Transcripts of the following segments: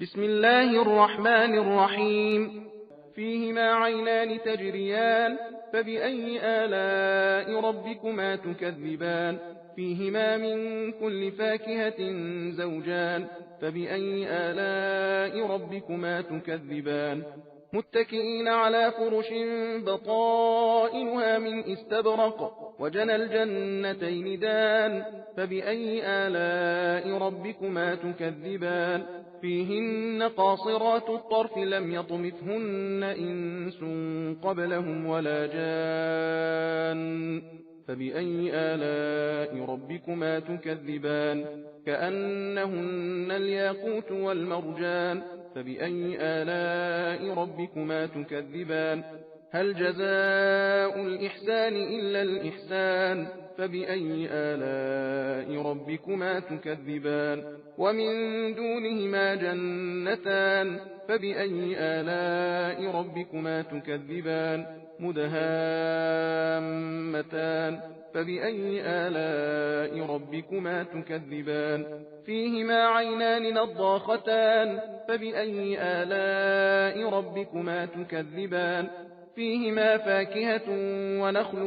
بسم الله الرحمن الرحيم. فيهما عينان تجريان فبأي آلاء ربكما تكذبان فيهما من كل فاكهة زوجان فبأي آلاء ربكما تكذبان متكئين على فرش بطائنها من استبرق وجنى الجنتين دان فبأي آلاء ربكما تكذبان فيهن قاصرات الطرف لم يطمثهن إنس قبلهم ولا جان فبأي آلاء ربكما تكذبان كأنهن الياقوت والمرجان فبأي آلاء ربكما تكذبان هل جزاء الإحسان إلا الإحسان فبأي آلاء ربكما تكذبان ومن دونهما جنتان فبأي آلاء ربكما تكذبان مدهامتان فبأي آلاء ربكما تكذبان فيهما عينان نضاختان فبأي آلاء ربكما تكذبان فيهما فاكهة ونخل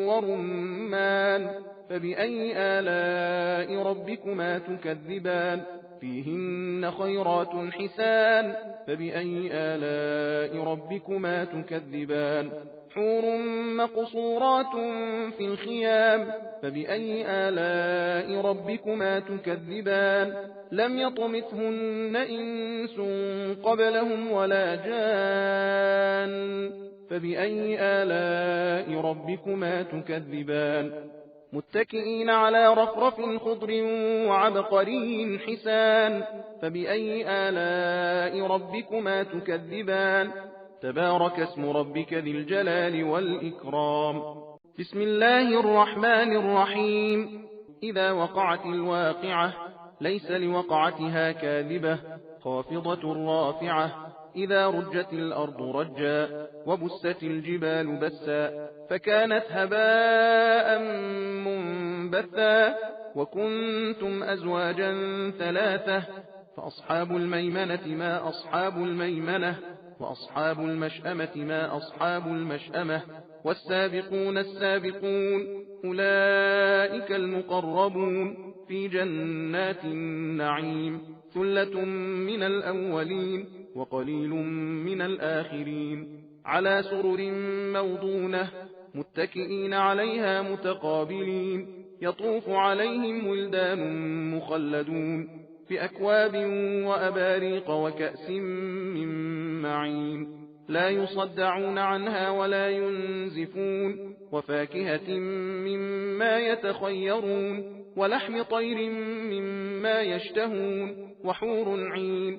ورمان فبأي آلاء ربكما تكذبان فيهن خيرات حسان فبأي آلاء ربكما تكذبان حور مقصورات في الخيام فبأي آلاء ربكما تكذبان لم يطمثهن إنس قبلهم ولا جان فبأي آلاء ربكما تكذبان متكئين على رفرف خضر وعبقري حسان فبأي آلاء ربكما تكذبان تبارك اسم ربك ذي الجلال والإكرام. بسم الله الرحمن الرحيم. إذا وقعت الواقعة ليس لوقعتها كاذبة خافضة رافعة إذا رجت الأرض رجا وبست الجبال بسا فكانت هباء منبثا وكنتم أزواجا ثلاثة فأصحاب الميمنة ما أصحاب الميمنة وأصحاب المشأمة ما أصحاب المشأمة والسابقون السابقون أولئك المقربون في جنات النعيم ثلة من الأولين وقليل من الآخرين على سرر موضونة متكئين عليها متقابلين يطوف عليهم ولدان مخلدون بأكواب وأباريق وكأس من معين لا يصدعون عنها ولا ينزفون وفاكهة مما يتخيرون ولحم طير مما يشتهون وحور عين.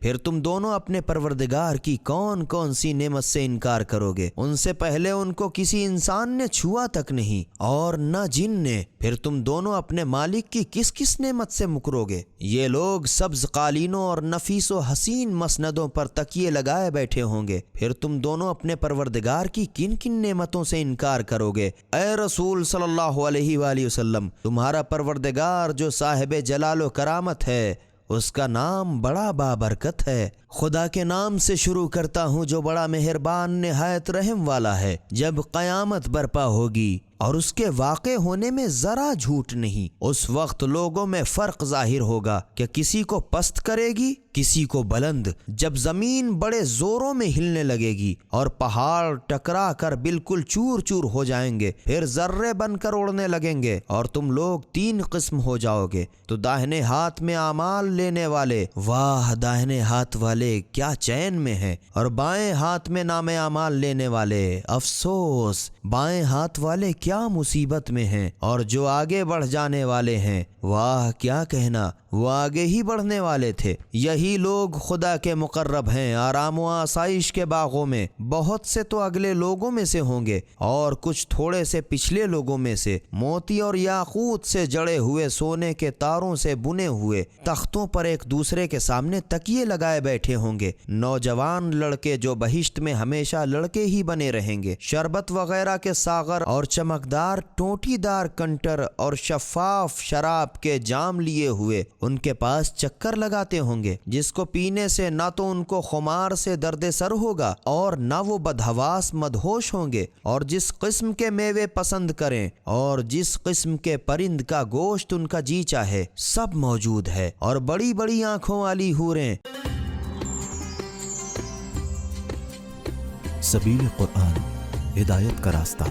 پھر تم دونوں اپنے پروردگار کی کون کون سی نعمت سے انکار کرو گے؟ ان سے پہلے ان کو کسی انسان نے چھوا تک نہیں اور نہ جن نے، پھر تم دونوں اپنے مالک کی کس کس نعمت سے مکرو گے؟ یہ لوگ سبز قالینوں اور نفیس و حسین مسندوں پر تکیے لگائے بیٹھے ہوں گے، پھر تم دونوں اپنے پروردگار کی کن کن نعمتوں سے انکار کرو گے؟ اے رسول صلی اللہ علیہ وآلہ وسلم، تمہارا پروردگار جو صاحب جلال و کرامت ہے، اس کا نام بڑا بابرکت ہے۔ خدا کے نام سے شروع کرتا ہوں جو بڑا مہربان نہایت رحم والا ہے۔ جب قیامت برپا ہوگی اور اس کے واقع ہونے میں ذرا جھوٹ نہیں، اس وقت لوگوں میں فرق ظاہر ہوگا کہ کسی کو پست کرے گی، کسی کو بلند۔ جب زمین بڑے زوروں میں ہلنے لگے گی اور پہاڑ ٹکرا کر بالکل چور چور ہو جائیں گے، پھر ذرے بن کر اڑنے لگیں گے اور تم لوگ 3 قسم ہو جاؤ گے۔ تو داہنے ہاتھ میں اعمال لینے والے، واہ داہنے ہاتھ والے کیا چین میں ہیں، اور بائیں ہاتھ میں نام اعمال لینے والے، افسوس بائیں ہاتھ والے کیا مصیبت میں ہیں، اور جو آگے بڑھ جانے والے ہیں، واہ کیا کہنا، وہ آگے ہی بڑھنے والے تھے۔ یہی لوگ خدا کے مقرب ہیں، آرام و آسائش کے باغوں میں۔ بہت سے تو اگلے لوگوں میں سے ہوں گے اور کچھ تھوڑے سے پچھلے لوگوں میں سے، موتی اور یاقوت سے جڑے ہوئے، سونے کے تاروں سے بنے ہوئے تختوں پر ایک دوسرے کے سامنے تکیے لگائے بیٹھے ہوں گے۔ نوجوان لڑکے جو بہشت میں ہمیشہ لڑکے ہی بنے رہیں گے، شربت وغیرہ کے ساغر اور چمکدار ٹوٹی دار کنٹر اور شفاف شراب کے جام لیے ہوئے ان کے پاس چکر لگاتے ہوں گے، جس کو پینے سے نہ تو ان کو خمار سے درد سر ہوگا اور نہ وہ بدحواس مدہوش ہوں گے، اور جس قسم کے میوے پسند کریں اور جس قسم کے پرند کا گوشت ان کا جی چاہے سب موجود ہے، اور بڑی بڑی آنکھوں والی حوریں۔ سبیل قرآن، ہدایت کا راستہ۔